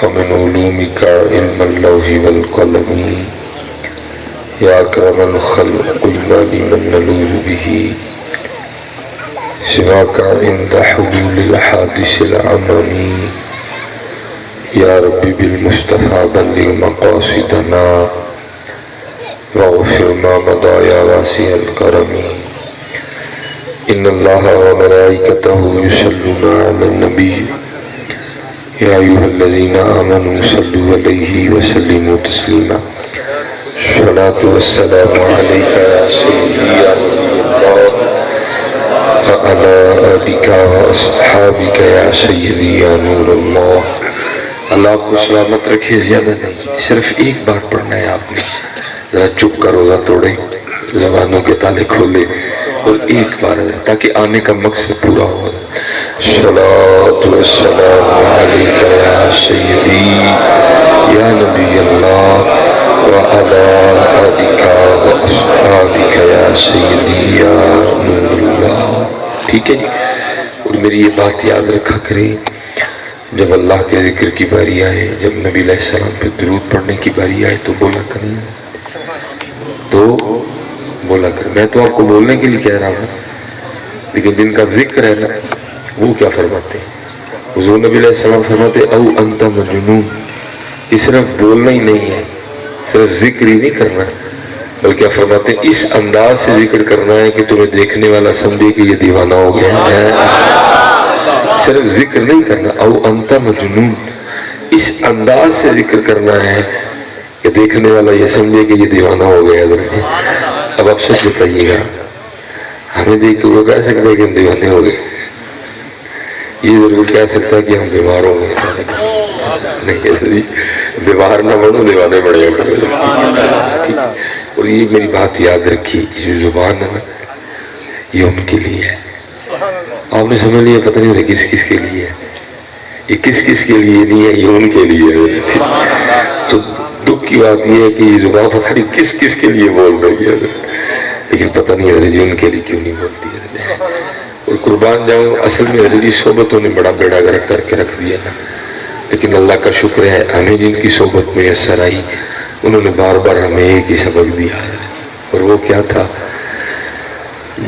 ومن علومك علم اللوح والقلم يا أكرم الخلق ما لمن نلوذ به سواك عند حلول الحادث العمم يا رب بالمصطفى بلغ مقاصدنا واغفر ما مضى يا واسع الكرم إن الله وملائكته يصلون على النبي يا أيها الذين آمنوا صلوا عليه وسلموا تسليما الصلاة والسلام عليك يا سيدي يا نبي الله وعلى آلك وأصحابك يا سيدي يا نور اللہ. اللہ آپ کو سلامت رکھے. زیادہ نہیں، صرف ایک بار پڑھنا ہے آپ نے. ذرا چپ کا روزہ توڑیں، زبانوں کے تالے کھولے اور ایک بار تاکہ آنے کا مقصد پورا ہو. صلاۃ والسلام علیک یا سیدی یا نبی اللہ وعلی آلک واصحابک یا سیدی یا نور اللہ. ٹھیک ہے جی. اور میری یہ بات یاد رکھا کریں، جب اللہ کے ذکر کی باری آئے، جب نبی علیہ السلام پہ درود پڑھنے کی باری آئے تو بولا کریں، میں تو آپ کو بولنے کے لیے کہہ رہا ہوں، لیکن جن کا ذکر ہے نا وہ کیا فرماتے ہیں؟ حضور نبی علیہ السلام فرماتے او انت مجنون. یہ صرف بولنا ہی نہیں ہے، صرف ذکر ہی نہیں کرنا، بلکہ آپ فرماتے ہیں اس انداز سے ذکر کرنا ہے کہ تمہیں دیکھنے والا سمجھے کہ یہ دیوانہ ہو گیا ہے. صرف ذکر نہیں کرنا، او انت مجنون، اس انداز سے ذکر کرنا ہے کہ دیکھنے والا یہ سمجھے کہ یہ دیوانہ ہو گیا. اب آپ سچ بتائیے گا، ہمیں دیکھ کے وہ کہہ سکتا ہے کہ ہم دیوانے ہو گئے؟ یہ ضرور کہہ سکتا ہے کہ ہم بیمار ہو گئے. نہیں ایسا جی، بیمار نہ بنو، دیوانے بڑھے کرو. ٹھیک ہے. اور یہ میری بات یاد رکھی، جو زبان ہے نا یہ ان کے لیے ہے. آپ نے سمجھ لیا؟ پتہ نہیں کس کس کے لیے ہے. یہ کس کس کے لیے نہیں ہے، یہ ان کے لیے ہے. تو دکھ کی بات یہ ہے کہ یہ زبان پتہ نہیں کس کس کے لیے بول رہی ہے، لیکن پتہ نہیں حضرت جی ان کے لیے کیوں نہیں بولتی ہے. اور قربان جاؤں، اصل میں حضرت جی صحبتوں نے بڑا بیڑا گرک کر کے رکھ دیا نا. لیکن اللہ کا شکر ہے ہمیں جن کی صحبت میں اثر آئی انہوں نے بار بار ہمیں ایک ہی سبق دیا ہے. اور وہ کیا تھا؟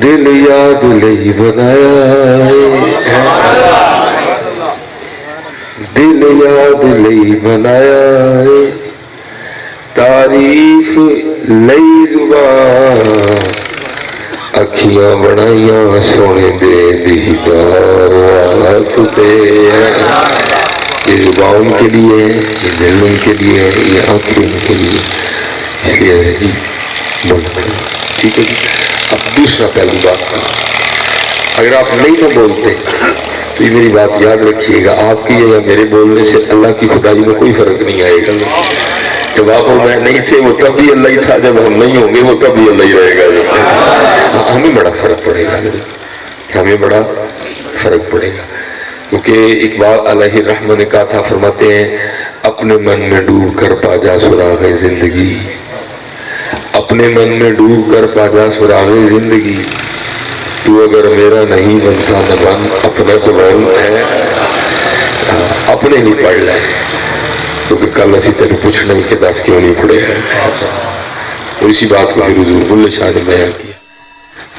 دل یاد لئی بنایا، دل یاد لئی بنایا، تعریف لئی زبان، اکھیاں بنائیاں سونے دے دیدار واسطے. یہ زبان ان کے لیے ہے، یہ دل ان کے لیے ہے، یہ آنکھیں ان کے لیے. اس لیے ہے جی بولنا. ٹھیک ہے جی. اب دوسرا پہلو بات کا، اگر آپ نہیں نہ بولتے تو یہ میری بات یاد رکھیے گا، آپ کی یا میرے بولنے سے اللہ کی خدائی میں کوئی فرق نہیں آئے گا. جب آپ اور میں نہیں تھے وہ تب بھی اللہ ہی تھا، جب ہم نہیں ہوں گے وہ تب بھی اللہ ہی رہے گا. ہمیں بڑا فرق پڑے گا، ہمیں بڑا فرق پڑے گا. کیونکہ اقبال علیہ الرحمہ نے کہا تھا، فرماتے ہیں اپنے من میں ڈوب کر پا جا سراغ زندگی، اپنے من میں ڈوب کر پا جا سراغ زندگی، تو اگر میرا نہیں بنتا نہ بن، اپنا تو بن ہے. اپنے نہیں پڑھ لیں، کیونکہ کل اسی طرح پوچھنا ہی کہ دس کیوں نہیں پڑھے ہیں. اور اسی بات کو پھر حضور بلے شاہ نے بیان کیا.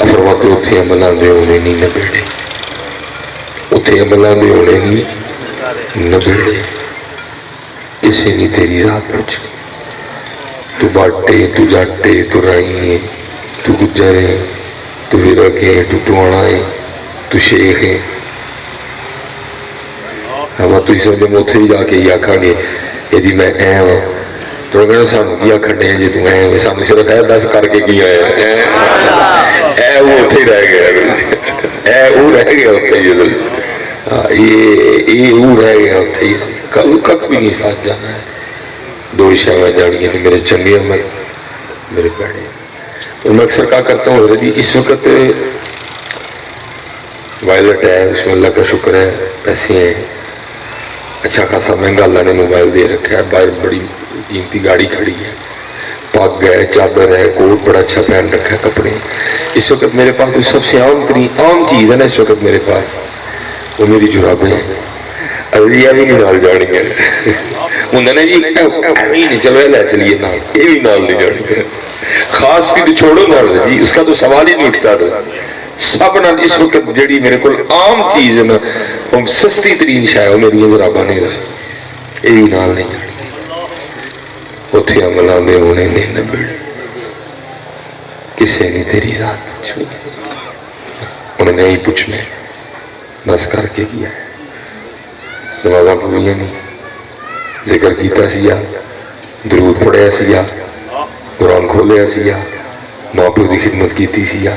فرماتے اتھے عملاں دے ہونے نہیں نہ بیڑے، اتھے عملاں دے ہونے نہیں نہ بیڑے، اسے نہیں تیری ذات پوچھنی. تو باٹے تو جاٹے تو رائیں، تو گجریں تو فرقیں، تو ٹوڑائیں تو شیخ ہیں. ہم تو اس وجہ اتھے ہی جا کے ہی آکھاں گے کہ جی میں اے ہوں. تو کہنا سانو کیا کھڑے ہیں جی تم اے ہوئے، سامنے صرف اے دس کر کے کیا ہے. اے وہ اتھے ہی رہ گیا، اے وہ رہ گیا اتھے ہی. یہ وہ رہ گیا اتھے ہی. کک بھی نہیں ساتھ جانا ہے. دو شاہ جانیاں نے میرے چنگے عمل، میرے پیڑے. اور میں اکثر کہا کرتا ہوں حضرت جی اس وقت وائلٹ ہے، اس میں اللہ کا شکر ہے، پیسے ہیں، اچھا خاصا مہنگا اللہ نے موبائل دے رکھا ہے، باہر بڑی قیمتی گاڑی کھڑی ہے، پاک ہے، چادر ہے، کوٹ بڑا اچھا پہن رکھا ہے، کپڑے. اس وقت میرے پاس سب سے عام چیز ہے نا اس وقت میرے پاس، وہ میری جرابیں ہیں. ابھی بھی نہیں ڈال جانی ہے. ہوں نے جی ایویں نہیں چلو لے چلیے نال یہ بھی نال نہیں جانی خاص کی چھوڑو نال جی اس کا تو سوال ہی نہیں اٹھتا تھا سب نال اس وقت جڑی میرے کو عام چیز ہے نا وہ سستی ترین شاید وہ میری جراباں نے یہ بھی نال نہیں جانی اتنے عمل آدھے ہونے نہیں نبڑے کسے نے تیری ذات پوچھو انہیں نہیں پوچھنے بس کر کے کیا ہے نمازاں پڑھیاں نہیں ذکر کیتا سیا درود پڑھیا سیا قرآن کھولیا سیا ماں پیو کی خدمت کیتی سیا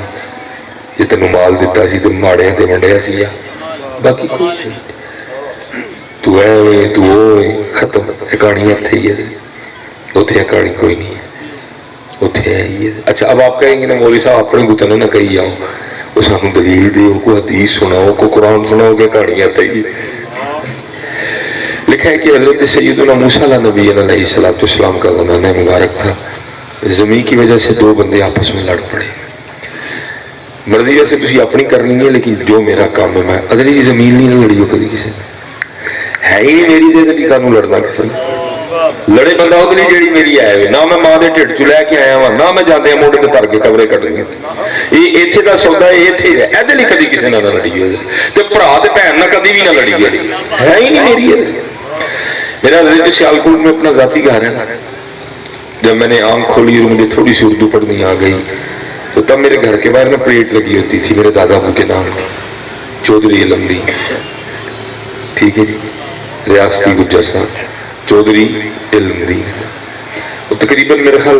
جی تینوں مال دیتا سی تو ماڑیاں تے ونڈیا سیا باقی کوئی نہیں تو اے ہوئے تو ہوئے ختم کہانی اتنے ہی ہے اتنے کہانی کوئی نہیں ہے اتنے ہے ہی ہے اچھا اب آپ کہیں گے نا مولوی صاحب اپنے کو تنہ نہ کہی آؤ وہ سانو دلیل دے کو حدیث سناؤ کو قرآن سناؤ کہ کہانی اتنے ہی لکھا ہے کہ حضرت سیدنا موسیٰ نبی علیہ السلام کا زمانہ مبارک تھا زمین کی وجہ سے دو بندے آپس میں لڑ پڑے مرضی ویسے تسی اپنی کرنی ہے لیکن جو میرا کام ہے میں ادھر جی زمین نہیں لڑی ہو کدی کسی ہے ہی نہیں میری دے دی کانوں لڑنا کسی لڑے بندہ ادھر جیڑی میری آئے ہوئے نہ میں ماں دے ٹھڑ چ لے کے آیا ہوں نہ میں جاندے ہیں موڑے تے تر کے کمرے کٹ رہی ہوں یہ ایتھے دا سودا ہے ایتھے ہے ادھر نہیں کدی کسی نہ لڑی ہوئے تے بھرا تے بہن نہ کدی بھی نہ لڑی ہے ہی نہیں میری ہے میرا حضرت سیالکوٹ میں اپنا ذاتی گھر ہے جب میں نے آنکھ کھولی اور مجھے تھوڑی سی اردو پڑھنی آ گئی تو تب میرے گھر کے باہر میں پلیٹ لگی ہوتی تھی میرے دادا ابو کے نام کی چودھری علم دین ٹھیک ہے جی ریاستی گجر صاحب چودھری علم دین وہ تقریباً میرے خیال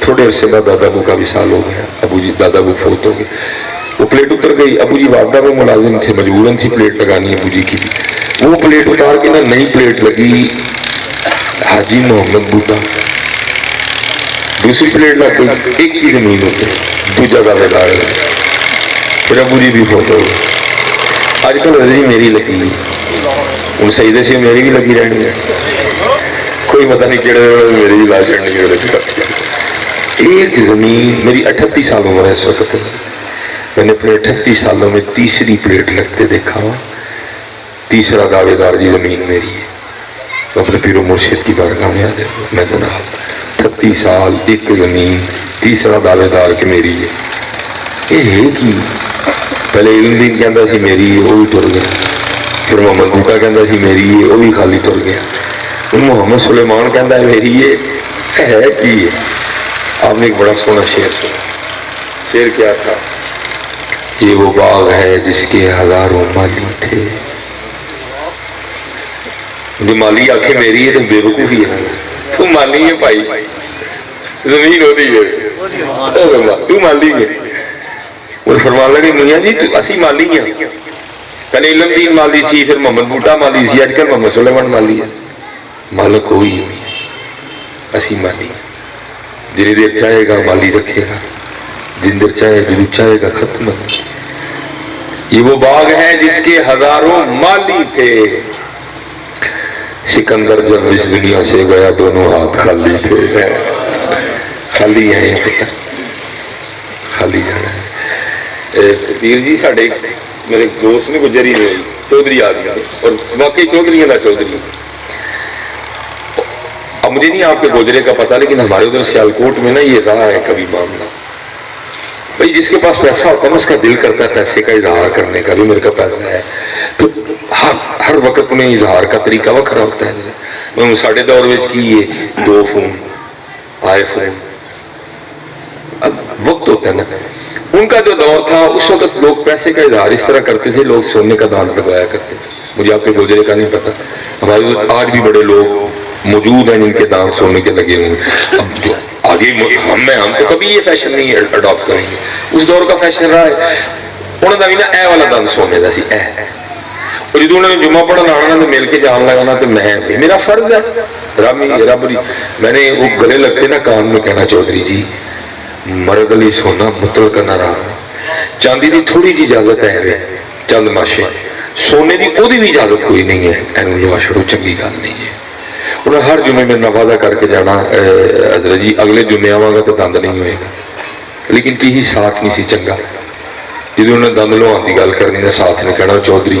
تھوڑے عرصے بعد دادا ابو کا وصال ہو گیا ابو جی دادا ابو فوت ہو گئے وہ پلیٹ اتر گئی ابو جی وابڈا میں ملازم تھے مجبوراً تھی پلیٹ لگانی ابو جی کی بھی وہ پلیٹ اتار کے نا نئی پلیٹ لگی حاجی محمد بوٹا دوسری پلیٹ لگ گئی ایک کی زمین ہوتے دوجہ دعوے دار پھر ابو جی بھی فوت ہو گئے آج کل حضرت میری لگی ان سیدے سے میری بھی لگی رہنی ہے کوئی پتہ نہیں کیڑے میری بھی لاش چڑھنی ہے ایک زمین میری 38 سال عمر ہے اس وقت میں نے اپنے 38 سالوں میں تیسری پلیٹ لگتے دیکھا تیسرا دعوے دار جی زمین میری ہے تو اپنے پیر و مرشد کی بارگاہ میں آدھے میں جناب 38 سال ایک زمین تیسرا دعوے دار کہ میری ہے یہ ہے کی پہلے علم دین کہندا سی میری ہے وہ بھی ٹر گیا پھر محمد بوٹا کہندا سی میری ہے وہ بھی خالی ٹر گیا محمد سلیمان کہندا ہے میری ہے کی ہے آپ نے ایک بڑا سونا شعر سنا شعر کیا تھا یہ وہ باغ ہے جس کے ہزاروں مالی تھے جو مالی آنکھیں میری ہے تو بے وقوفی ہے تو مالی ہے بھائی زمین ہوتی ہے تو مالی ہے وہ فرمان لگے میاں جی تو اسی مالی ہیں پہلے علم دین مالی سی پھر محمد بوٹا مالی سی آج کل محمد سلیمان مالی ہے مالک ہوئی ہے میاں اسی مالی جنہیں دیر چاہے گا مالی رکھے گا جن دیر چاہے جنہیں چاہے گا ختم یہ وہ باغ ہے جس کے ہزاروں مالی تھے سکندر جب اس دنیا سے گیا دونوں ہاتھ خالی تھے خالی ہیں یہ پتہ خالی جانا ہے پیر جی ساڑھے میرے دوست نے گجری میں چودھری آدمی اور واقعی چودھری کا چودھری اب مجھے نہیں آپ کے گوجرے کا پتہ لیکن ہمارے ادھر سیالکوٹ میں نا یہ رہا ہے کبھی معاملہ بھائی جس کے پاس پیسہ ہوتا ہے نا اس کا دل کرتا ہے پیسے کا اظہار کرنے کا بھی میرے کا پیسہ ہے تو ہر وقت میں اظہار کا طریقہ وکھرا ہوتا ہے میں ساڑھے دور میں کی یہ 2 فون آئے فون اب وقت ہوتا ہے نا ان کا جو دور تھا اس وقت لوگ پیسے کا اظہار اس طرح کرتے تھے لوگ سونے کا دان لگوایا کرتے تھے مجھے آپ کے گوجرے کا نہیں پتا ہمارے آج بھی بڑے لوگ موجود ہیں جن کے دان سونے کے لگے ہوئے اب جو آگے ہم تو کبھی یہ فیشن نہیں اڈاپٹ کریں گے اس دور کا فیشن رہا ہے انہوں نے بھی نا اے والا دان سونے دا سی اے اور جدو انہوں نے جمعہ پڑھنا آنا تو مل کے جان لگانا تو میں میرا فرض ہے رب میں نے وہ گلے لگتے نا کان میں کہنا چودھری جی مرد علی سونا مطلع کا نہ رہا چاندی دی تھوڑی جی اجازت ہے چند ماشے سونے دی او دی بھی اجازت کوئی نہیں ہے اینو جو آشڑو چنگی گال نہیں ہے انہیں ہر جمعے میں نوازہ کر کے جانا حضرت جی اگلے جمعے آواں گا تو دند نہیں ہوئے گا لیکن کی ہی ساتھ نہیں سی چنگا جدو انہیں دند لوہان دی گل کرنی نے ساتھ نے کہنا چودھری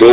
2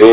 2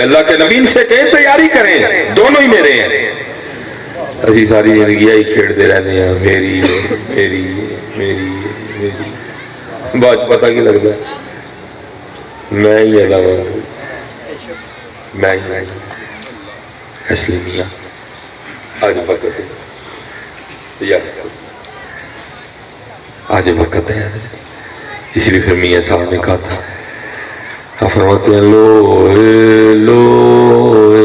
اللہ کے نبی سے کہیں تیاری کریں، دونوں ہی میرے ہیں۔ اسی ساری زندگی ہی کھیڑتے رہنے ہیں، میری میری میری میری، بعد پتہ کی لگتا ہے میں ہی اللہ میں ہی اصلی میاں۔ آج وقت ہے آج وقت ہے، اس لیے پھر میاں صاحب نے کہا تھا، فرماتے ہیں لوئے لوئے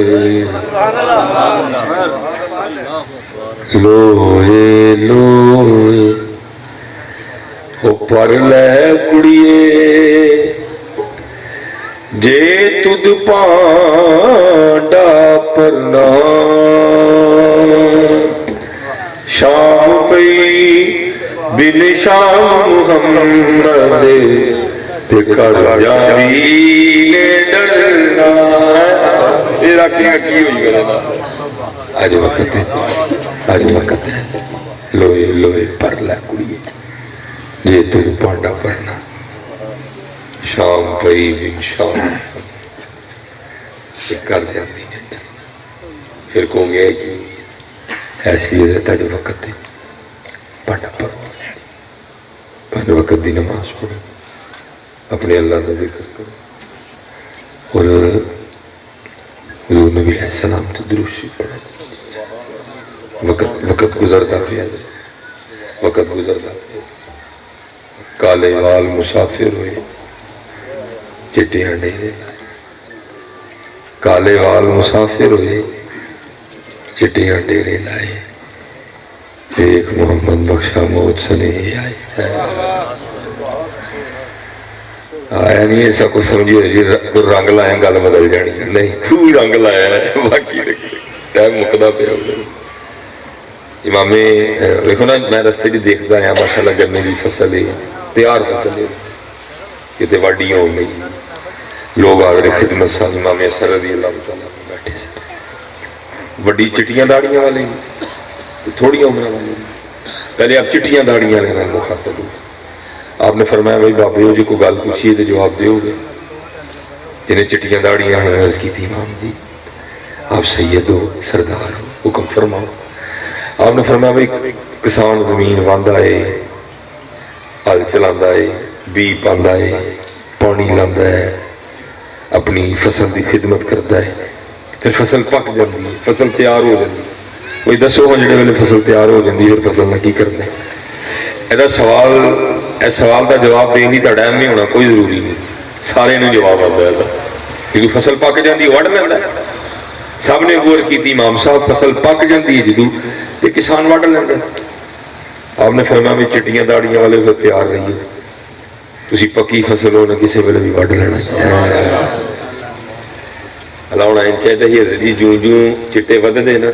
لوئے لوئے او پر لے کڑیے جے تد پانڈا پرنا شام پئی بن شام محمد تے کر جاری نے ڈرنا۔ میرا کیا کی ہوئی گا نا، آج وقت ہے، آج وقت ہے، لوئے لوئے پر لے کڑیے جے تجھ پانڈا پڑنا شام پئی بن شام کر جاتی ہے ڈرنا۔ پھر کو گیا کہ ایسی رہتا جو وقت ہے، پانڈا پڑھو، پانچ وقت دی نماز پڑھو، اپنے اللہ کا ذکر کرو، اور حضور نبی علیہ السلام تو درود شریف پڑھو۔ وقت گزرتا پیا، وقت گزرتا پیا، کالے وال مسافر ہوئے چٹیاں ڈیرے، کالے وال مسافر ہوئے چٹیاں ڈیرے لائے، ایک محمد بخشا موت سنے آئے۔ آیا نہیں ایسا کو سمجھے جی رنگ لائے گل بدل جانی، نہیں تو رنگ لایا ہے، باقی ٹائم مکدا پیا ہوگا۔ امام دیکھو نا، میں رستے جی دیکھتا ہے ماشاءاللہ گنے کی فصل ہے، تیار فصل ہے، کتنے واڈی ہو گئی، لوگ آ رہے خدمت سان، امام اثر رضی اللہ تعالیٰ بیٹھے سے، بڑی چٹیاں داڑیاں والے تو تھوڑی عمر والے، پہلے آپ چٹیاں داڑیاں لینا مخاطب ہوئے۔ آپ نے فرمایا بھائی بابے ہو جی کو گل پوچھیے تو جواب دیو گے؟ جنہیں چٹیاں داڑیاں ہیں عرض کی تھی امام جی آپ سید ہو، سردار ہو، حکم فرماؤ۔ آپ نے فرمایا بھائی کسان زمین واندا ہے، ہل چلاندا ہے، بی پاندا ہے، پانی لاندا ہے، اپنی فصل دی خدمت کرتا ہے، پھر فصل پک جاتی ہے، فصل تیار ہو جاتی ہے، کوئی دسو ہاں جڑے ویلے فصل تیار ہو جاتی ہے پھر فصل نہ کی کرتے ہیں؟ ایسا سوال، اس سوال کا جواب دین کی ٹائم نہیں ہونا کوئی ضروری نہیں، سارے نے جواب آتا ہے کیونکہ فصل پک جاتی وڑ لینا ہے۔ سب نے غور کی امام صاحب فصل پک جاتی ہے جدو تو کسان وڑ لینا۔ آپ نے فرمایا بھی چٹیاں داڑیاں والے پھر تیار رہیے، تسی پکی فصل ہو نہ کسی ویلے بھی وڑ لینا۔ اللہ ہونا ان چاہتا ہی حضرت جی جوں جوں چٹے ودھدے نا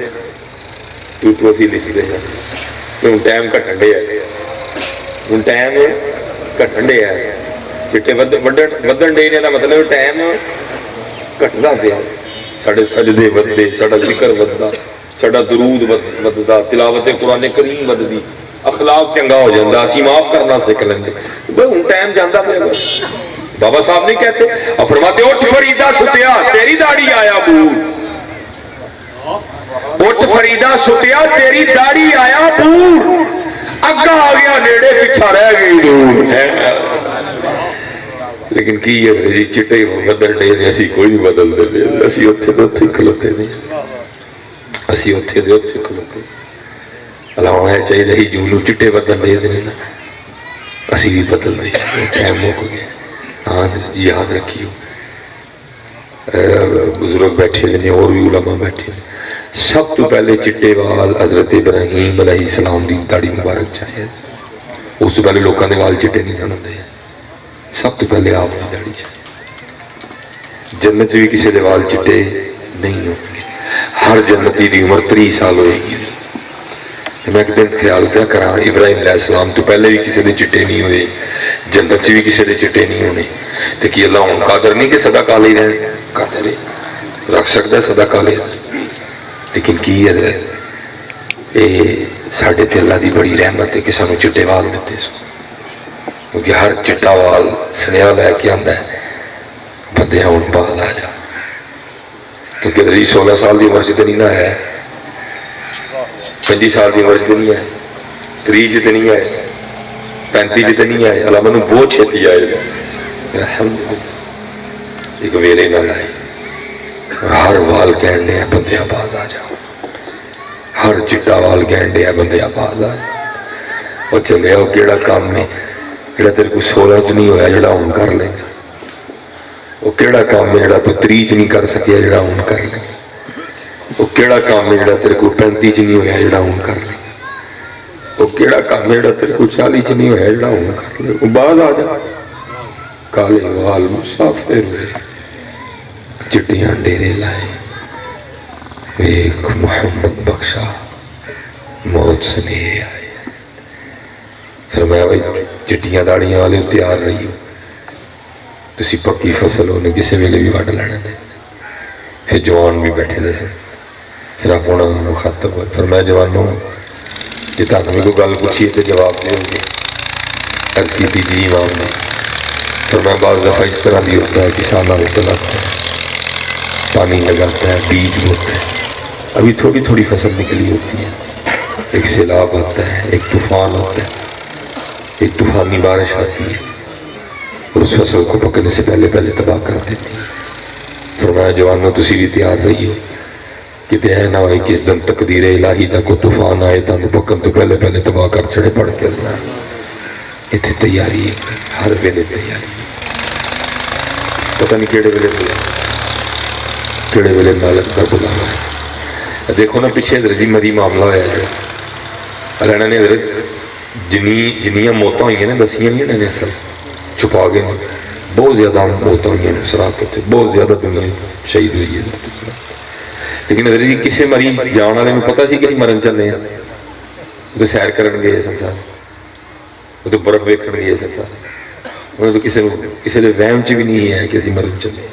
تو اسی لکھتے ہیں ہوں ٹائم گھٹن ڈیا، ہوں ٹائم گھٹن ڈیا، چٹے ودھن ڈے کا مطلب ٹائم گھٹدا پیا، ساڈے سجدے ودھدے، ساڈا ذکر ودھدا، ساڈا درود ودھدا، تلاوت قرآن کریم ودھدی، اخلاق چنگا ہو جاتا، اسی معاف کرنا سیکھ لیندے، ہوں ٹائم جانا پیا بس۔ بابا صاحب نہیں کہتے، اور فرماتے اٹھ فریدا ستیا تیری داڑھی آیا بور، اٹھ فریدا ستیا تیری داڑھی آیا بور، اگا آ گیا نیڑے پیچھا رہ گئی دور۔ لیکن کی ہے جی چٹے بدل ڈے نے اسی کوئی نہیں بدل دے، اسی اتھے تو اتھے کھلوتے نہیں، اسی اتھے دے اتھے کھلوتے۔ اللہ ہونا چاہیے ہی جونوں چٹے بدل دے دے نا اسی بھی بدل دے، ٹائم مک گیا۔ ہاں جی یاد رکھیو، بزرگ بیٹھے ہیں اور بھی علماء بیٹھے ہیں، سب تو پہلے چٹے وال حضرت ابراہیم علیہ السلام دی داڑھی مبارک چاہیے، اس تو پہلے لوکاں دے وال چٹے نہیں سن ہوندے، سب تو پہلے آپ کی داڑھی چاہیے۔ جنت بھی کسی دے وال چٹے نہیں ہوں گے، ہر جنتی دی عمر 30 سال ہوئے گی۔ میں ایک دن خیال کیا کرا، ابراہیم علیہ السلام تو پہلے بھی کسی دے چٹے نہیں ہوئے، جنت بھی کسی دے چٹے نہیں ہونے، تو کی اللہ ہوں قادر نہیں کہ صدا کالے ہی رہے؟ قادر ہے، رکھ سکتا ہے صدا کالے، لیکن کی حضرت اے ساڑھے تے اللہ دی بڑی رحمت ہے کہ سانو چٹے وال دیتے سو، کیونکہ ہر چٹا وال سنیا لے کے آندا ہے بندے ہون باز آ جا، کیونکہ 16 سال کی عمر سے تو نہیں نہ ہے، 25 سال کی عمر سے تو نہیں ہے، 30 سے تو نہیں آئے، 35 سے تو نہیں آئے، اللہ مجھے بہت چھتی آئے ایک ویرے نہ لائے، ہر وال کہن دیا بندے باز آ جاؤ، ہر چٹا وال کہن دیا بندے باز آ جاؤ، اور چلے آؤ کیڑا کام میں جڑا تیرے کو 16 چ نہیں ہویا جڑا ہوں کر لے گا، وہ کیڑا کام ہے جڑا تو 30 چ نہیں کر سکیا جڑا ہوں کر لے گا، وہ کیڑا کام ہے جڑا تیرے کو 35 چ نہیں ہویا جڑا ہوں کر لے گا، وہ کیڑا کام ہے جڑا تیرے کو 40 چ نہیں ہویا جڑا ہوں کر لے گا، باز آ جا، کالے وال مسافر ہوئے چٹیاں ڈیرے لائے، ایک محمد بخشا موت سے نہیں آئے، فرمایا بھائی چٹیاں داڑیاں والے تیار رہی ہو، تسی پکی فصل ہونے کسی ویلے بھی وڈ لینا دے، پھر جوان بھی بیٹھے دے سن، پھر آپ انہوں نے مخاطب ہوئے، فرمایا جوانوں جی تاکہ میں کوئی گل پوچھیے تو جواب دے گے، عرض کی تھی جی امام نے، فرمایا بعض دفعہ اس طرح بھی ہوتا ہے کسان آنے چلاتا ہے، پانی لگاتا ہے، بیج ہوتا ہے، ابھی تھوڑی تھوڑی فصل نکلی ہوتی ہے، ایک سیلاب آتا ہے، ایک طوفان آتا ہے، ایک طوفانی بارش آتی ہے اور اس فصل کو پکنے سے پہلے تباہ کر دیتی ہے، فرمایا جوانوں تسی بھی تیار رہی ہو کہ تے نہ ہوئے کس دن تقدیر الہی دا کو طوفان آئے تانوں پکن تو پہلے تباہ کر چھڑے پڑھ کے اللہ اتنے تیاری ہے، ہر ویلے تیاری ہے، پتہ نہیں کیڑے ویلے مالک دا بلاوا ہے۔ دیکھو نا پیچھے حضرت جی مری معاملہ ہوا ہے رہنا نے حضرت جنیاں موتاں ہوئی ہیں نا دسیاں نہیں انہوں نے اصل چھپا گئے ہیں، بہت زیادہ موتاں ہوئی ہیں سراغ کے، بہت زیادہ دنیا شہید ہوئی ہے، لیکن حضرت جی کسے مری جان والے میں پتہ تھی کہ مرن چلے ہیں، وہ تو سیر کرن گئے سنسار، وہ تو برف ویکھن گئے سنسار، وہ تو کسی نے وہم چ بھی نہیں ہے کہ اسی مرن چلے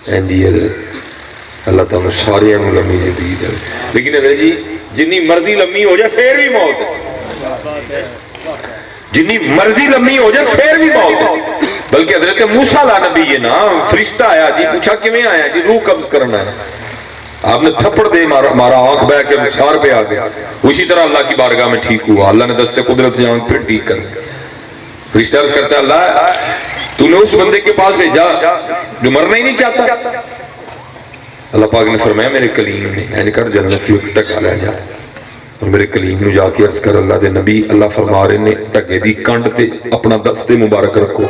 ہیں جی حضرت اللہ تعالیٰ سارے لمبی زندگی دے، لیکن حضرت جی جنی مرضی لمبی ہو جائے پھر بھی موت ہے، جنی مرضی لمبی ہو جائے پھر بھی موت ہے، بلکہ حضرت موسیٰ علیہ نبی یہ نا فرشتہ آیا جی پوچھا کیویں آیا جی روح قبض کرنا ہے، آپ نے تھپڑ دے مارا آنکھ بہ کے رخسار پہ آ گیا، اسی طرح اللہ کی بارگاہ میں ٹھیک ہوا، اللہ نے دستے قدرت سے آنکھ پھر ٹھیک کر دی، فرشتہ عرض کرتا ہے اللہ تو نے اس بندے کے پاس بھیجا جو مرنا ہی نہیں چاہتا، اللہ پاک نے فرمایا میرے کلیم نے، میں نے کہا جنت جو ٹکا لے جا، اور میرے کلیم نے جا کے عرض کر اللہ دے نبی اللہ فرما رہے نے ٹکے دی کنڈ تے اپنا دستے مبارک رکھو،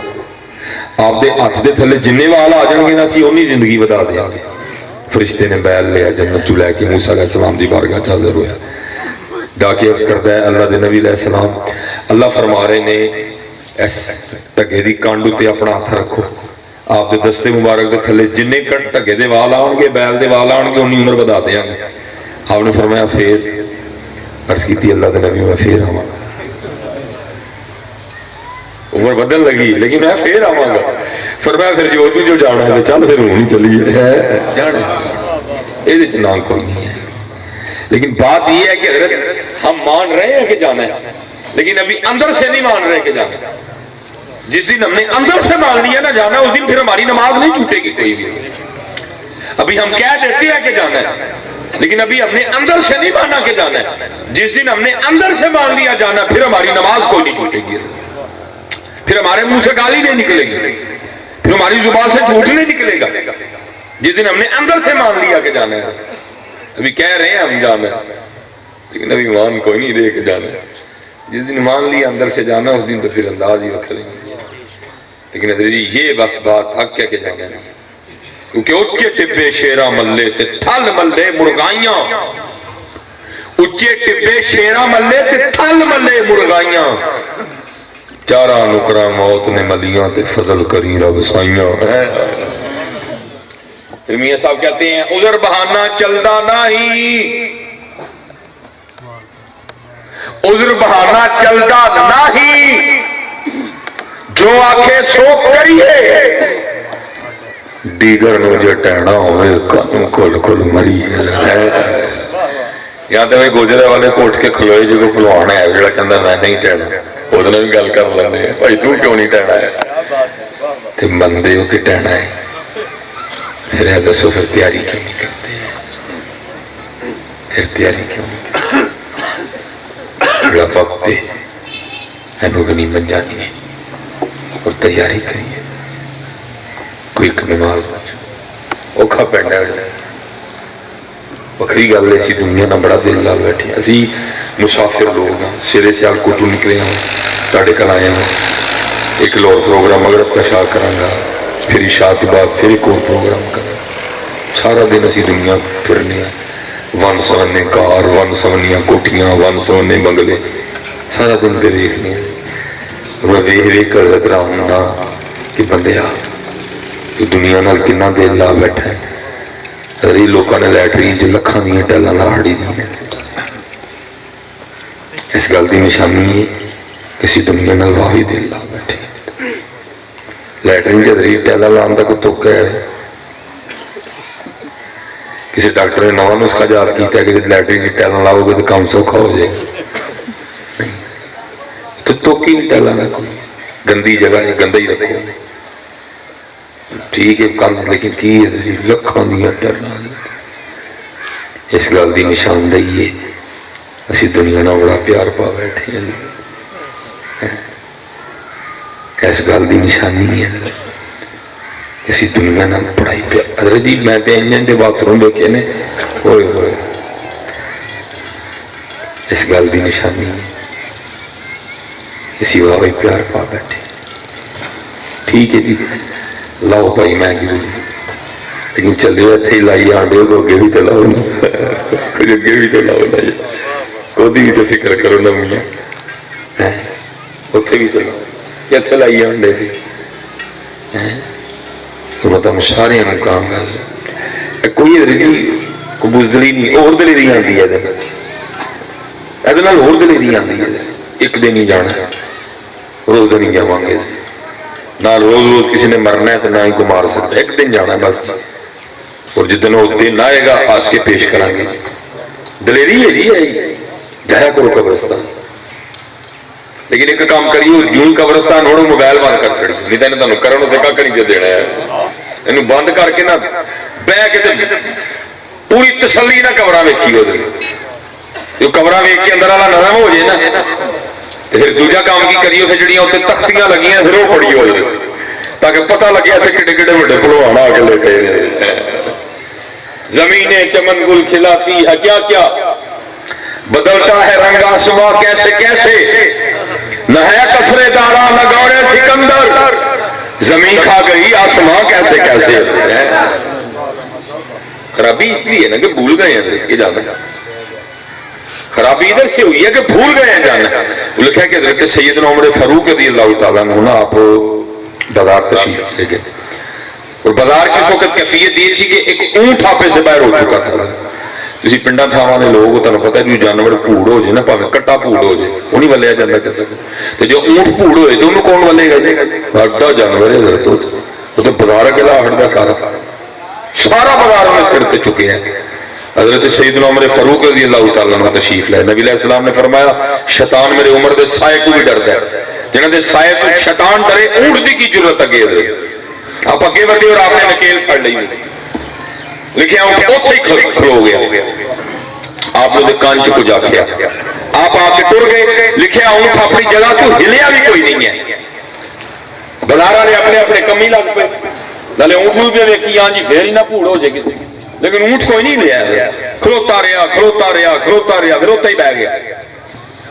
آپ دے ہاتھ دے تھلے جننے والا آ جائیں گے نا سی اونی زندگی بتا دیا گے، فرشتے نے بیل لیا جنت جو لے کے موسیٰ علیہ السلام دی بارگاہ حاضر ہویا، جا کے عرض کرتا ہے اللہ دے نبی علیہ السلام اللہ فرما رہے نے اس ٹکے دی کنڈ تے اپنا ہاتھ رکھو، آپ دے دستے مبارک دے تھلے جننے ٹکے دے وال آن گے بیل دے وال آن گے انہی عمر بتا دیا گے، آپ نے فرمایا پھر عرض کی تھی اللہ دے نبی میں پھر آواں گا، عمر بدل لگی لیکن میں پھر آواں گا، فرمایا پھر جو جانا ہے چل پھر ہونی چلیے جانا یہ نام کوئی نہیں ہے، لیکن بات یہ ہے کہ حضرت ہم مان رہے ہیں کہ جانا ہے لیکن ابھی اندر سے نہیں مان رہے کہ جانا ہے، جس دن ہم نے اندر سے مان لیا نہ جانا اس دن پھر ہماری نماز نہیں چھوٹے گی کوئی بھی، ابھی ہم کہہ دیتے ہیں کہ جانا ہے لیکن ابھی ہم نے اندر سے نہیں مانا کہ جانا ہے، جس دن ہم نے اندر سے مان لیا جانا پھر ہماری نماز کوئی نہیں چھوٹے گی، پھر ہمارے منہ سے گالی نہیں نکلے گی، پھر ہماری زبان سے جھوٹ نہیں نکلے گا، جس دن ہم نے اندر سے مان لیا کہ جانا ہے، ابھی کہہ رہے ہیں ہم جانا ہے لیکن ابھی مان کوئی نہیں دے کہ جانا ہے، جس دن مان لیا اندر سے جانا اس دن تو پھر انداز ہی وکھرے گے، لیکن حضرت یہ بس بات حق ہے کہ جانا ہے، کیونکہ اچھے ٹبے شیرہ ملے تے تھل ملے مرغائیاں، اچھے ٹبے شیرہ ملے تے تھل ملے مرغائیاں، چارہ نکرہ موت نے ملیاں تے فضل کری رب سائیاں، پھر میاں صاحب کہتے ہیں عذر بہانہ چلدا نہیں، عذر بہانہ چلدا نہیں، جو آکھے سو کریے، دیگر نو جو ٹہنا ہوئے کانوں کھل مری ہے، یہاں تے گوجرے والے کوٹ کے کھلوئے جو کو پھلوانا ہے جڑا کہندا میں نہیں ٹہنا، ادھر بھی گل کر لینے بھائی تو کیوں نہیں ٹہنا ہے، تے بندے ہو کے ٹہنا ہے، پھر یہ دسو پھر تیاری کیوں نہیں کرتے؟ پھر تیاری کیوں نہیں کرتے؟ بڑا وقت ہے غنیمت جانی ہے اور تیاری کریے. کوئی ایک نماز اوکھا پینڈا وکری گل ہے. اسی دنیا نہ بڑا دل لا بیٹھے. اسی مسافر لوگ ہاں. سرے سیال کوٹوں نکلے ہوں تاڑے کل آئے ہوں. ایک لور پروگرام مغرب کا شاہ کرانگا پھر عشاء کے بعد پھر ایک اور پروگرام کرنا. سارا دن اسی دنیا پھرنے ہیں. ون سونے کار ون سونیاں کوٹھیاں ون سونے بنگلے سارا دن پہ دیکھنے ہیں. میں ویخ ویخ کر حضرت رہا ہوں کہ بندیا تو دنیا نال کنا دل لا بیٹھا ہے. اگر یہ لوگوں نے لیٹرین لکھاں دیا ٹیلاں لاڑی دی. اس گل کی نشانی ہے کسی دنیا نال واہی دل لا بیٹھے. لیٹرین جدری ٹیلا لان کا کوئی توقع ہے؟ کسی ڈاکٹر نے نواں نسخہ یاد کیا کہ جب لیٹرین کی ٹیلا لاؤ گے تو کام سوکھا ہو جائے گا. تو توقع نہیں ٹیلا نہ کوئی. گندی جگہ ہے گندا ہی رکھو ٹھیک ہے کام. لیکن کی لکھاں دیا ٹیلا. اس گل کی نشاندہی ہے اسی دنیا نہ بڑا پیار پا بیٹھے ہیں. اس گل کی نشانی ہے اسی دنیا نہ بڑا ہی پیار. حضرت جی میں تو انجن کے باتھ روم دیکھے نے ہوئے ہوئے. اس گل کی نشانی ہے اسی واہ پیار پا بیٹھے. ٹھیک ہے جی لاؤ بھائی میں لیکن چلے اتنے ہی لائی آنڈے کو اگے بھی تو لاؤ نا. کچھ اگے بھی تو لاؤ نا. کوئی بھی تو فکر کرو نا میاں اتنے بھی تو لاؤ یا اتنے لائی آنڈے بھی. تو مطلب سارے کام گا کوئی جی کوئی بزدلی نہیں. اور دلیری آتی ہے یہ اور دلیری آتی ہے. ایک دن ہی جانا روز دن ہی جا گے نہ روز روز کسی نے مرنا ہے تو نہ ہی کو مار سکتا. ایک دن جانا ہے بس. اور جدن وہ دن آئے گا آس کے پیش کریں گے. دلیری ہے جی جایا کرو قبرستان. لیکن ایک کام کریو جو ہی قبرستان ہوڑو موبائل بند کر چڑی نہیں تو تمہیں کرن سے کھ نہیں دینا ہے. یہ بند کر کے نہ بہ کے پوری تسلی نہ قبر ویکھی. جو قبر ویک کے اندر والا نرم ہو جائے نا پھر دوجا کام کی کریو. پھر جڑیاں اتنے تختیاں لگیاں پھر وہ پڑی ہو جائے تاکہ پتہ لگے ایسے کڈے کڈے بڑے پلوان آ کے لیٹے. زمینیں چمن گل کھلاتی ہے کیا کیا بدلتا ہے رنگ آسماں کیسے کیسے. نہ ہے کسرے دارا نہ گوڑے سکندر. زمین کھا گئی آسماں کیسے کیسے. خرابی اس لیے نا کہ بھول گئے ہیں اس کے جانا. خرابی ادھر سے ہوئی ہے کہ بھول گئے ہیں جانا. وہ لکھا کہ حضرت سیدنا عمر فاروق رضی اللہ تعالیٰ عنہ آپ بازار تشریف لے گئے. اور بازار کی وقت کیفیت یہ تھی کہ ایک اونٹ آپے سے باہر ہو چکا تھا. کسی پنڈا تھاواں نے لوگ تمہیں پتہ ہے جو جانور پھوڑ ہو جائے نا پاویں کٹا پھوڑ ہو جائے انہیں ولیا جاتا کیسے. تو جو اونٹ پھوڑ ہوئے تو انہوں کون ولے گا؟ بڑا جانور ہے حضرت. وہ تو بازار کے لا ہٹتا سارا بازار میں سر تے چکے ہیں. حضرت سیدنا عمر فاروق رضی اللہ تعالیٰ عنہ تشریف لائے. نبی علیہ السلام نے فرمایا شیطان میرے عمر دے سائے کو بھی ڈردا ہے. جنہاں دے سائے کو شیطان ڈرے اونٹ دی کی ضرورت اگے. آپ اگے بڑھے اور آپ نے نکیل پھڑ لی. لکھے اونٹ اوتھے ہی کھلو گیا. آپ نے کانچ کو جا کیا آپ آ کے ٹر گئے. لکھے اونٹ اپنی جگہ تو ہلیا بھی کوئی نہیں ہے. بازار والے اپنے اپنے کمی لگ پے. نالے اونٹ بھی ویکھی ہاں جی پھر ہی نہ پھوڑ ہو جائے گی. لیکن اونٹ کوئی نہیں لیا. کھلوتا رہا کھلوتا رہا کھلوتا رہا پھر اتنا ہی بہ گیا.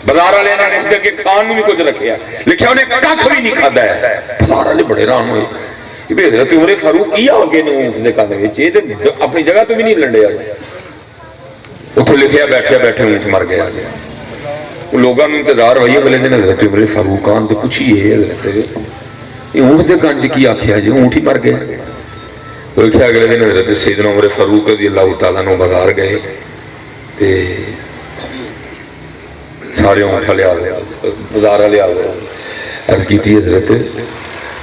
بازار والے نے اس کے کھان بھی کچھ رکھا. لکھا انہیں کھ بھی نہیں کھادا ہے. بازار والے بڑے حیران ہوئے حضرت عمر فاروق کی آگے نے اونٹ دے کھانے اپنی جگہ تو بھی نہیں لنڈیا. اتنے لکھیا بیٹھے بیٹھے اونٹ مر گیا. لوگوں نے انتظار ہوئی اگلے دن حضرت عمر فاروق آن تو پوچھیے حضرت یہ اونٹ دے کنج کی آخیا جی اونٹ ہی مر گیا. لکھیا اگلے دن حضرت سیدنا عمر فاروق رضی اللہ تعالیٰ عنہ بازار گئے تے سارے اونٹ والے آ گئے بازار والے آ گئے. عرض کی حضرت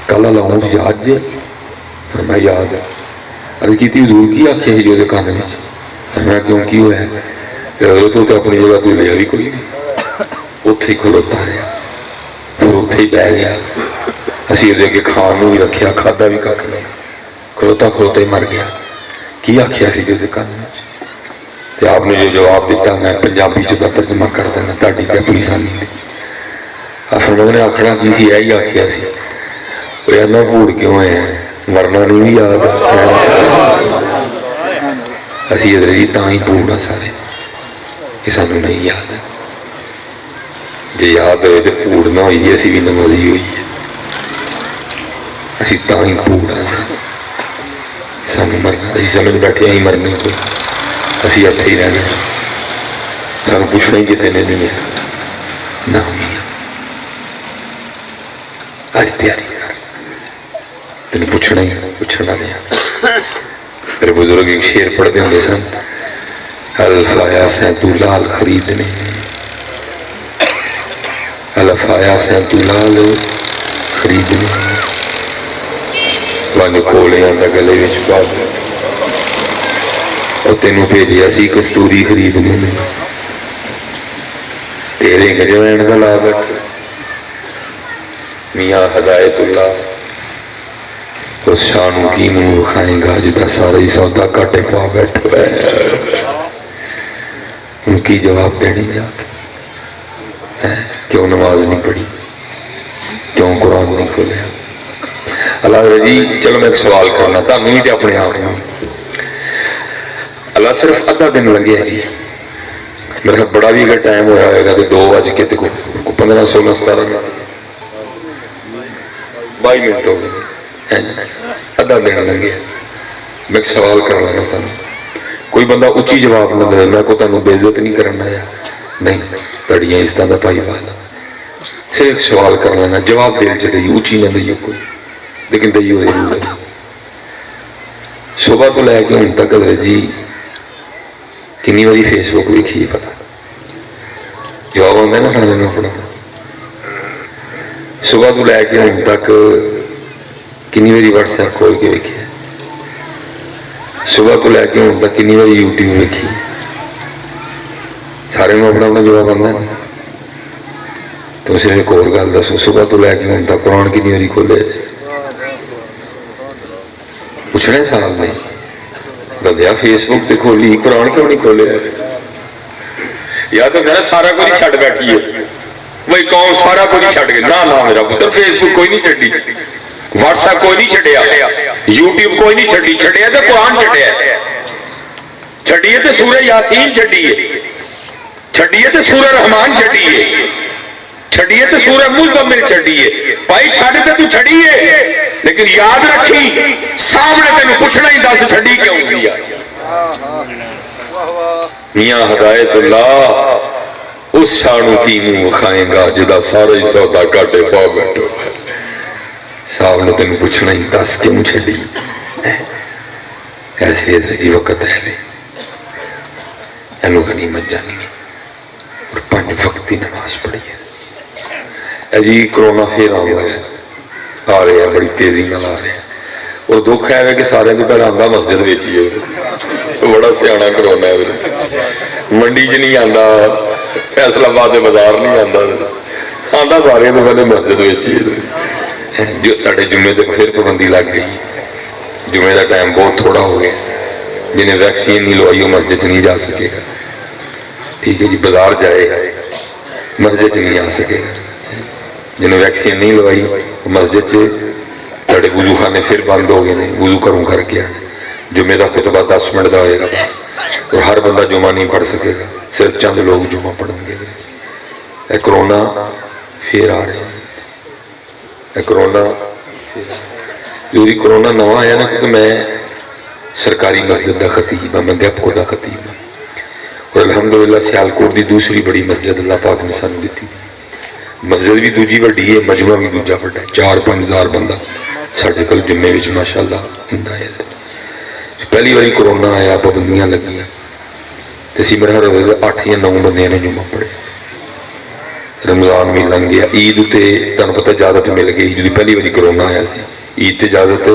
کل والا اونٹ یاد جے؟ فرمایا یاد ہے. عرض کی حضور کی آخیا جو دے کان میں؟ فرمایا کیوں کی ہوا ہے؟ حضرت تو اپنی جگہ تو لیا بھی کوئی نہیں. اتنے ہی کھلوتا رہا پھر اتنے ہی بہ گیا. اسی ادھر کے کھان بھی رکھیا کھادا بھی کھ نہیں. کھلوتا کھلوتا ہی مر گیا. کی آخیا سی کہ کن میں آپ نے جو جواب دیتا میں پنجابی چ ترجمہ کر دینا تاری تے اپنی سانی نے فرمایا نے آخنا کی سی یہی آخیا سی وہ اینا بھوڑ کیوں ہے مرنا نہیں بھی یاد اسی ادھر جی تاں ہی بھوڑ سارے کہ سانو نہیں یاد جی یاد ہوئے تو بھوڑ نہ ہوئی ہے اسی بھی نمازی ہوئی ہے اسی تاں ہی بھوڑ سانو مرنا اسی سمجھ بیٹھے ہی مرنے کو اسی اتھے ہی رہنا سانو پوچھنا ہی کسی نے نہیں ہے نہ ہوئی آج تیاری کر تین پوچھنا ہی پوچھنا نہیں میرے بزرگ ایک شعر پڑھتے ہوں سن حلف آیا سین تو لال خریدنے حلف آیا سین تو لال خریدنے ون کھولے آتا گلے وچ باب اور تینوں بھیجیا سی کستوری خریدنے نے تیرے گجوین کا لا بیٹھ میاں ہدایت اللہ اس شانوں کی منہ کھائیں گا جتا سارا ہی سودا کاٹے پا بیٹھو ہے ان کی جواب دینے جاتا کیوں نماز نہیں پڑھی کیوں قرآن نہیں کھولیا اللہ جی چلو میں ایک سوال کرنا تھا نہیں تھے اپنے آپ میں اللہ صرف ادھا دن لگے ہے جی میرے خیال بڑا بھی اگر ٹائم ہوا ہوئے گا تو 2 بج کے 15 16 17 22 منٹ ہو گئے ادھا دن لگے میں ایک سوال کر لینا تھا کوئی بندہ اچھی جواب نہ دے میں کو تانوں بے عزت نہیں کرنا ہے نہیں تڑیاں اس طرح پائی والا صرف ایک سوال کر لینا جواب دل چ دئیے اچھی نہ دئیے کوئی لیکن دئیے ضرور ہے صبح تو لے کے ہن تک جی کنی باری فیس بک ویکھی پتا جواب آتا ہے نا سمجھنا پڑا صبح تو لے کے ہن تک کنی باری واٹس ایپ کھول کے ویکھی صبح تو لے کے ہن تک کنی باری یوٹیوب ویکھی سارے میں اپنا اپنا جواب آتا ہے تو صرف ایک اور گل دسو صبح تو لے کے ہن تک قرآن کنی باری کھولے پوچھنے سال نہیں بندیا فیس بک تے کھولی قرآن کیوں نہیں کھولے یا تو میرا سارا کوئی چھڑ بیٹھی ہے وہی قوم سارا کوئی چھڑ گیا نہ میرا پتر فیس بک کوئی نہیں چھڑی واٹس ایپ کوئی نہیں چھڑیا یوٹیوب کوئی نہیں چھڑی چھڑیا تو قرآن چھڑیا چھڑیے تو سورہ یاسین چھڑیے چھڑیے تو سورہ رحمان چھڑیے چھڑیے تو سورہ مزمل چھڑیے بھائی چھڑ تے تو چھڑیے لیکن یاد رکھی سامنے تینوں پوچھنا ہی دس چھڑی کیوں گیا میاں ہدایت اللہ اس شانوں کی منہ کھائیں گا جدا سارا ہی سودا کاٹے پا بیٹھو سامنے تینوں پوچھنا ہی دس کیوں چھڑی ایسے جی وقت ہے اینو غنیمت جانی اور 5 وقتی نماز پڑھی ہے جی کرونا پھر آ رہے ہیں بڑی تیزی نال آ رہے ہیں اور دکھ ہے کہ سارے تو پہلے آندا مسجد ویچی ہے بڑا سیاح کرونا ہے منڈی چ نہیں آتا فیصلہ آباد بازار نہیں آتا آتا سارے تو پہلے مسجد ویچی ہے جو تھوڑے جمعے تک پھر پابندی لگ گئی جمعے کا ٹائم بہت تھوڑا ہو گیا جنہیں ویکسین نہیں لوائی وہ مسجد نہیں جا سکے گا ٹھیک ہے جی بازار جائے مسجد نہیں آ سکے گا جنہیں ویکسین نہیں لوائی مسجد سے تھوڑے وضو خانے پھر بند ہو گئے ہیں وضو کروں کر کے آنے جمعے کا خطبہ 10 منٹ کا ہوئے گا بس اور ہر بندہ جمعہ نہیں پڑھ سکے گا صرف چند لوگ جمعہ پڑھیں گے اے کرونا پھر آ رہے ہیں اے کرونا جو کرونا نواں آیا نا کیونکہ میں سرکاری مسجد کا خطیب ہوں میں گیپکو کا خطیب ہوں اور الحمدللہ سیالکوٹ کی دوسری بڑی مسجد اللہ پاک نے سانو دیتی مسجد بھی دوجی وڈی ہے مجمع بھی دوجا وڈا ہے 4-5 ہزار بندہ ساڈے کول جمعے وچ ماشاءاللہ ہوندا ہے پہلی باری کرونا آیا پابندیاں لگیاں تے اسی میرے 8 یا 9 بندیاں نے جمعہ پڑھے رمضان بھی لنگ گیا عید تے تانوں پتہ اجازت مل گئی جدی پہلی باری کرونا آیا سی عید تے اجازت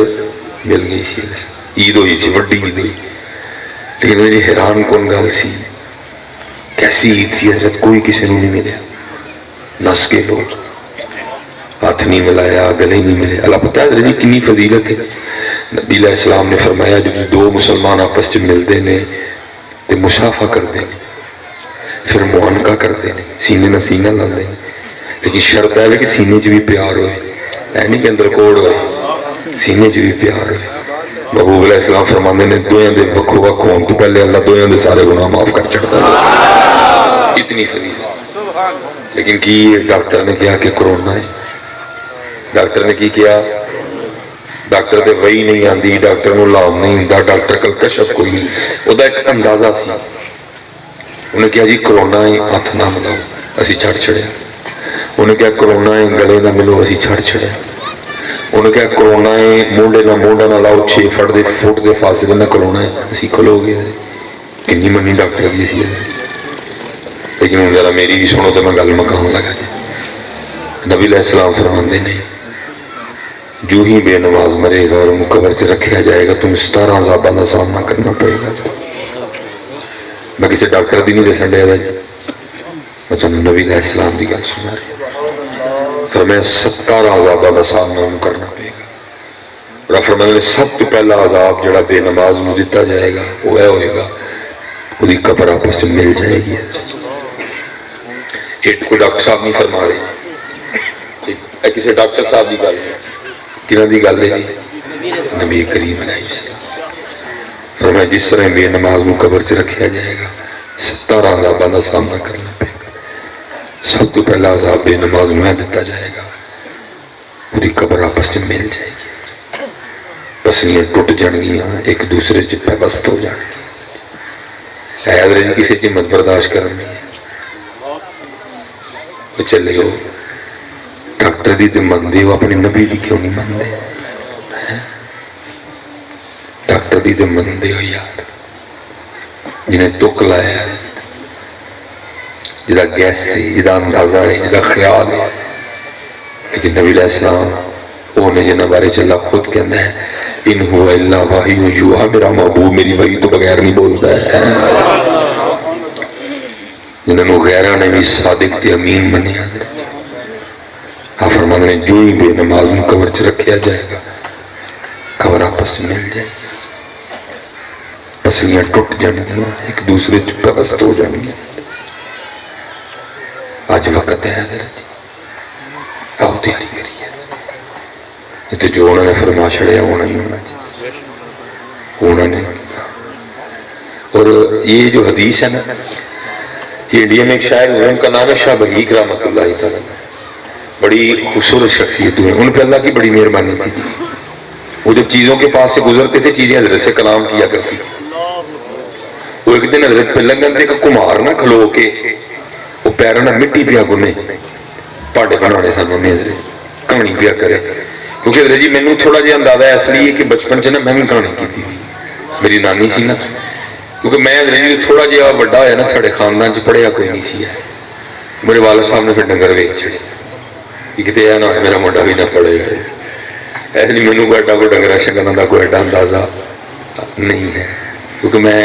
مل گئی سی عید ہوئی سی وڈی عید ہوئی لیکن میری حیران کن گل سی کیسی عید سی حضرت کوئی کسی نوں نہیں ملیا نس کے لوگ ہاتھ نہیں ملایا گلے نہیں ملے اللہ پتہ ہے جی کنی فضیلت ہے نبی علیہ السلام نے فرمایا جو دو مسلمان آپس چ ملتے ہیں تو مصافہ کرتے ہیں پھر معانقہ کرتے ہیں سینے نہ سینہ لاندے ہیں لیکن شرط ہے کہ سینے چ بھی پیار ہوئے اے نہیں کہ اندر کوڑ ہوئے سینے چ بھی پیار ہوئے محبوب علیہ السلام فرماندے نے دویاں دے وکھو وکھ ہون تو پہلے اللہ دویاں دے سارے گناہ معاف کر چڑھتا ہے اتنی فضیلت لیکن کی ڈاکٹر نے کیا کہ کرونا ہے ڈاکٹر نے کی کیا ڈاکٹر دے وہی نہیں آندی ڈاکٹر نو لام نہیں ہوندا ڈاکٹر کل کشف کوئی نہیں او دا ایک اندازہ سی انہیں کیا جی کرونا ہے ہاتھ نہ ملاؤ اسی چھڑ چھڑیا انہیں کیا کرونا ہے گلے نہ ملو اسی چھڑ چھڑیا انہیں کیا کرونا ہے مونڈے نہ مونڈا نہ لاؤ 6 فٹ دے فاصلے نہ کرونا ہے اسی کھلو گئے کنی منی ڈاکٹر دی سی لیکن ان ذرا میری بھی سنو تو میں گل مکان لگا نبی علیہ السلام فرماندے نے جو ہی بے نماز مرے گا اور قبر چ رکھا جائے گا تم 17 عذاباں کا سامنا کرنا پڑے گا میں کسی ڈاکٹر دی نہیں دسن ڈیا جی میں تمہیں نبی علیہ السلام کی گل سنا رہی فرمایا 17 عذاباں کا سامنا کرنا پڑے گا اور فرمایا نے سب تو پہلا عذاب جڑا بے نماز میں دیتا جائے گا وہ ہے ہوئے گا وہی قبر آپس سے مل جائے گی ایک کوئی ڈاکٹر صاحب نہیں فرما رہے کسی ڈاکٹر صاحب کی گل کنہ دی گل ہے جی نبی کریم علیہ السلام فرمایا جس طرح بے نماز کو قبر چ رکھا جائے گا 17 عذاباں کا سامنا کرنا پڑے گا سب تو پہلا عذاب بے نماز میں دیتا جائے گا وہی قبر آپس سے مل جائے گی پسلیاں ٹوٹ جان گیاں ایک دوسرے سے پیوست ہو جان گی اے حضرت جی کسی چیز مت برداشت کرنی ہے وہ چلے ہو ڈاکٹر دی تے مندے ہو اپنی نبی دی کیوں نہیں مندے ڈاکٹر دی تے مندے ہو یار جنہیں تک لایا جدا گیس سے جدا اندازہ ہے جدا خیال ہے لیکن نبی علیہ السلام وہ نے جنہ بارے چلا خود کہنا ہے ان ہوا اللہ وحی یوحا میرا محبوب میری وحی تو بغیر نہیں بولتا ہے جنہوں غیرہ نے بھی صادق تے امین منیا ہاں فرمانے جو ہی بے نماز میں قبر چ رکھا جائے گا قبر آپس میں مل جائے گی پسلیاں ٹوٹ جان گیا ایک دوسرے چ پیوست ہو جان گیا آج وقت ہے حضرت آؤ تیاری کریے یہ تو جو انہوں نے فرما چھڑیا ہونا ہی ہونا چاہیے ہونا نہیں اور یہ جو حدیث ہے نا یہ انڈیا میں ایک شاعر ہوئے ان کا نام ہے شاہ بحیق رحمۃ اللہ تعالیٰ بڑی خوبصورت شخصیت ہوئے ان پہ اللہ کی بڑی مہربانی تھی وہ جب چیزوں کے پاس سے گزرتے تھے چیزیں حضرت سے کلام کیا کرتی وہ ایک دن حضرت پہ لنگن تھے کہ کمار نہ کھلو کے وہ پیروں نہ مٹی پیا گنے پاڑے بنانے سن انہیں حضرت کہانی پیا کرے کیونکہ حضرت جی میں تھوڑا جہا اندازہ ہے اس لیے کہ بچپن سے نا میں بھی کہانی کی تھی میری نانی سی نا کیونکہ میں حضرت جی تھوڑا جہا بڑا ہوا نا سارے خاندان چ پڑھیا کوئی نہیں سی ہے میرے والد صاحب نے پھر ڈنگر ویچ چھڑے کہ کتے یہ نہ میرا منڈا بھی نہ پڑے گا ایسے لیے مینوں کوئی ایڈا کوئی ڈنگر شکل کا کوئی ایڈا اندازہ نہیں ہے کیونکہ میں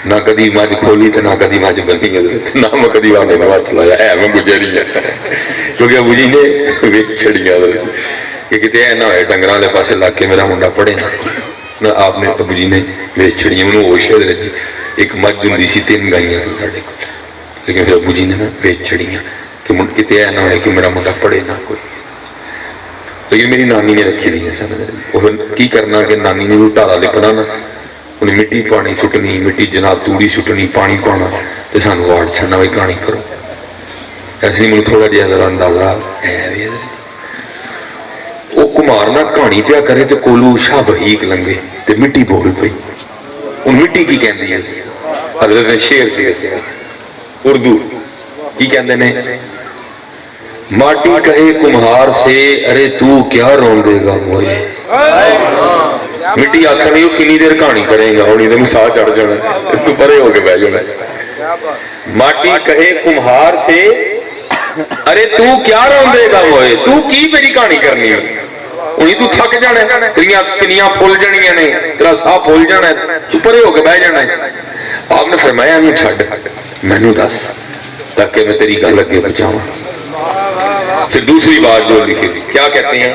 نہ کدی مجھ کھولی تو نہ کدی مجھ بنی نہ میں کدی وانے میں ہاتھ لایا ہے میں گزری ہے کیونکہ ابو جی نے ویچ چھڑی کہ کتے یہ نہ ہوئے ڈنگر والے پاسے لا کے میرا منڈا پڑے نہ آپ نے ابو جی نے ویچ چھڑی انہوں ہوش ہے ایک مجھ ہوں سی 3 گائیاں ساڑھے کو لیکن پھر ابو جی نے ویچ چھڑیاں کہ کتے یہ نہ ہوئے کہ میرا منڈا پڑے نہ کوئی لیکن میری نانی نے رکھی دی سن وہ پھر کی کرنا کہ نانی نے وہ ٹالا لپنا نا انہیں مٹی پانی سٹنی مٹی جناب توڑی سٹنی پانی پانا تو سانو واڑ چھڑنا وہی کہانی کرو ایسے مجھے تھوڑا جہا ذرا اندازہ ہے وہ کمارنا کہانی پیا کرے تو کولو شاہ بحیق لنگے تو مٹی بول پئی ان مٹی کی کہندی ہے حضرت نے شعر سے اردو کی کہندے نے ماٹی کہے کمہار سے ارے تو کیا رون دے گا موئے مٹی آخر نہیں وہ کنی دیر کہانی کرے گا اور ادھر سا چڑھ جانا تو پرے ہو کے بہ جانا ماٹی کہے کمہار سے ارے تو کیا رون دے گا موئے تو کی میری کہانی کرنی ہے انہیں تو تھک جانا ہے تیریاں کنیاں پھول جانیاں نے تیرا سا پھول جانا ہے تو پرے ہو کے بہ جانا ہے آپ نے فرمایا نہیں چھڑ میں نے دس تاکہ میں تیری گل اگے بچاؤں پھر دوسری بات جو لکھی تھی کیا کہتے ہیں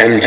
MG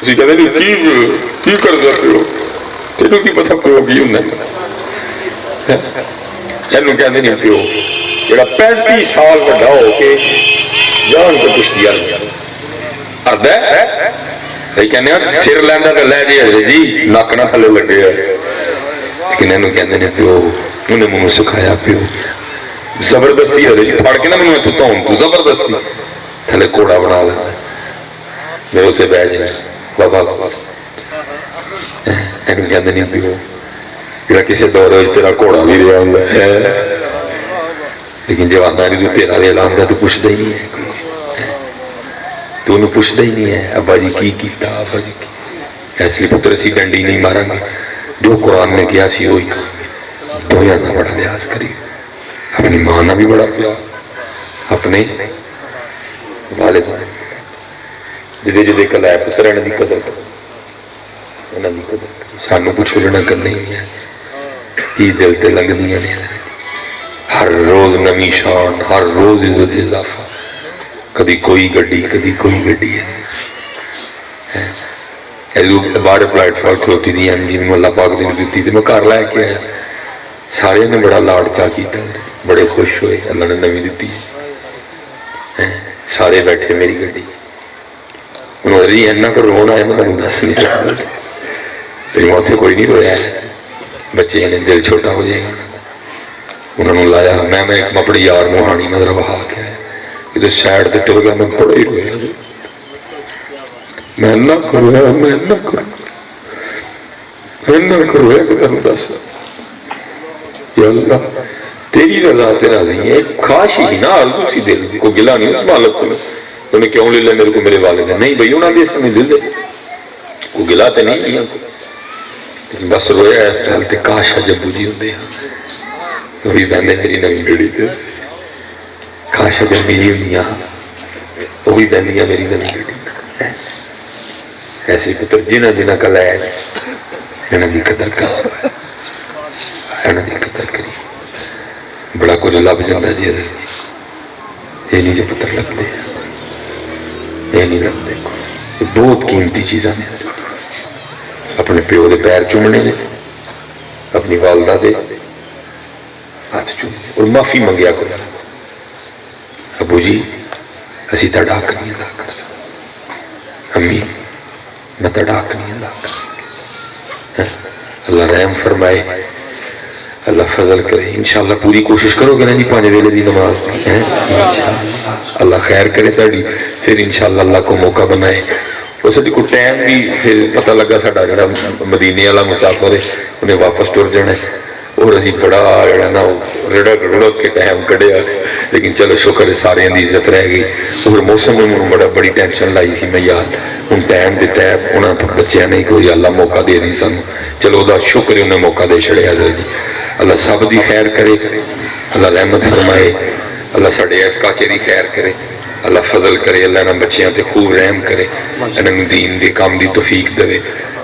ਤੁਸੀਂ ਕਹਿੰਦੇ ਨਹੀਂ ਕੀ ਕਰਦਾ ਪਿਓ ਤੈਨੂੰ ਕੀ ਪਤਾ ਪਿਓ ਕੀ ਹੁੰਦਾ ਇਹਨੂੰ ਕਹਿੰਦੇ ਨਹੀਂ ਪਿਓ ਜਿਹੜਾ 35 ਸਾਲ ਵੱਡਾ ਹੋ ਕੇ ਜਾਣ ਕੇ ਕੁਸ਼ਤੀ ਅਰਦਾ ਇਹ ਕਹਿੰਦੇ ਸਿਰ ਲੈਂਦਾ ਤਾਂ ਲੈ ਜੇ ਜੀ ਨੱਕ ਨਾ ਥੱਲੇ ਲੱਗੇ ਆ ਲੇਕਿਨ ਇਹਨੂੰ ਕਹਿੰਦੇ ਨੇ ਪਿਓ ਉਹਨੇ ਮੈਨੂੰ ਸਿਖਾਇਆ ਪਿਓ ਜ਼ਬਰਦਸਤੀ ਹੈ ਜੀ ਫੜ ਕੇ ਨਾ ਮੈਨੂੰ ਇੱਥੋਂ ਧੌਣ ਤੂੰ ਜ਼ਬਰਦਸਤੀ ਥੱਲੇ ਕੋੜਾ ਬਣਾ ਲੈਂਦਾ میرے اتنے بہ جائے بابا اینو کہتے نہیں پیو جا کسی دور تیرا گھوڑا بھی رہا ہوں لیکن جوانا بھی تیرا ویلا آتا تو پوچھتا ہی نہیں ہے تو انہوں پوچھتا ہی نہیں ہے ابا جی کی کیتا ابا جی کی اس لیے پتر اسی ڈنڈی نہیں مارا گے جو قرآن نے کیا سی وہی کام دنیا کا بڑا لحاظ کری اپنی ماں نہ بھی بڑا پیار اپنے والد جدے جدے کل ہے پتر انہوں کی قدر کرو انہوں کی قدر کرو سانو کچھ اجڑا کرنا ہی نہیں ہے کی دل تے لگ دیا نے ہر روز نمی شان ہر روز عزت اضافہ کدی کوئی گڈی کدی کوئی گڈی ہے باہر پلیٹ فارم کھلوتی دی ایم جی میں اللہ پاک نے دیتی تھی میں گھر لے کے آیا سارے نے بڑا لاڈ چاہ کیتا بڑے خوش ہوئے اللہ نے نمی دیتی ہے سارے بیٹھے میری گڈی انہوں نے اینا کو رونا ہے میں تمہیں دس نہیں سکتا لیکن اتنے کوئی نہیں رویا ہے بچے نے دل چھوٹا ہو جائے گا انہوں نے لایا میں ایک اپنے یار موہانی میں ذرا بہا کے آیا کہ سائڈ سے ٹر گیا میں بڑا ہی رویا میں نہ کرویا میں نہ کرویا کہ تمہیں دس یا اللہ تیری رضا تے راضی ہے خواہش ہی نہ آرزو سی دل دی کوئی گلا نہیں اس مالک کو انہیں کیوں لے لے میرے کو میرے والد ہے نہیں بھائی انہوں نے اس میں دل دے کوئی گلا تے نہیں لیا لیکن بس رویا اس گل تے کاش جبو جی ہوندے ہاں وہی بہنے میری نویں گڑی تے کاش جب میری ہوندیاں وہی بہنیاں میری نویں گڑی ایسی پتر جنہ جنہ کا لائے انہوں دی قدر کر انہوں دی قدر کری بڑا کچھ لب جاندہ جی حضرت جی یہ نہیں جو پتر لب دے یہ نہیں لب دے یہ بہت قیمتی چیزاں نے اپنے پیو دے پیر چومنے نے اپنی والدہ دے ہاتھ چومنے اور معافی منگیا کرو ابو جی اسی تڑا کر نہیں ادا کر سکتے امی میں تڑا کر نہیں ادا کر سکتے اللہ رحم فرمائے اللہ فضل کرے انشاءاللہ پوری کوشش کرو گے نا جی 5 ویلے دی نماز دی انشاءاللہ اللہ خیر کرے تاڑی پھر انشاءاللہ اللہ کو موقع بنائے اسے کو ٹائم بھی پھر پتہ لگا ساڑا جڑا مدینے والا مسافر ہے انہیں واپس ٹر جانا ہے اور اسی بڑا جڑا نا رڑک کے ٹائم کڑیا لیکن چلو شکر ہے سارے دی عزت رہ گئی اور موسم میں بڑی ٹینشن لائی سی میں یار ان ٹائم دیتا ہے انہاں بچیاں نہیں کوئی اللہ موقع دے دی سانو چلو دا شکر ہے انہیں موقع دے چھڑے حضرت اللہ سب دی خیر کرے اللہ رحمت فرمائے اللہ ساڑے اس کاکے دی خیر کرے اللہ فضل کرے اللہ انہاں بچیاں تے خوب رحم کرے انہاں دین دی کام دی توفیق دے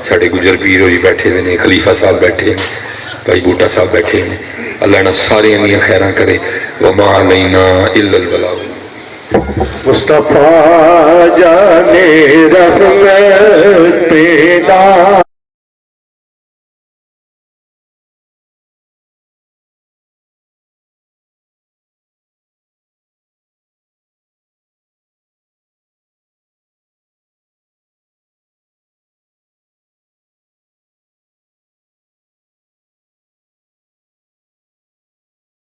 ساڑے گجر پیر ہوئی بیٹھے دے خلیفہ صاحب بیٹھے ہیں بھائی بوٹا صاحب بیٹھے ہیں اللہ انہاں سارے انہیں خیران کرے وما علینا الا البلاغ مصطفیٰ جانے رحمت پیدا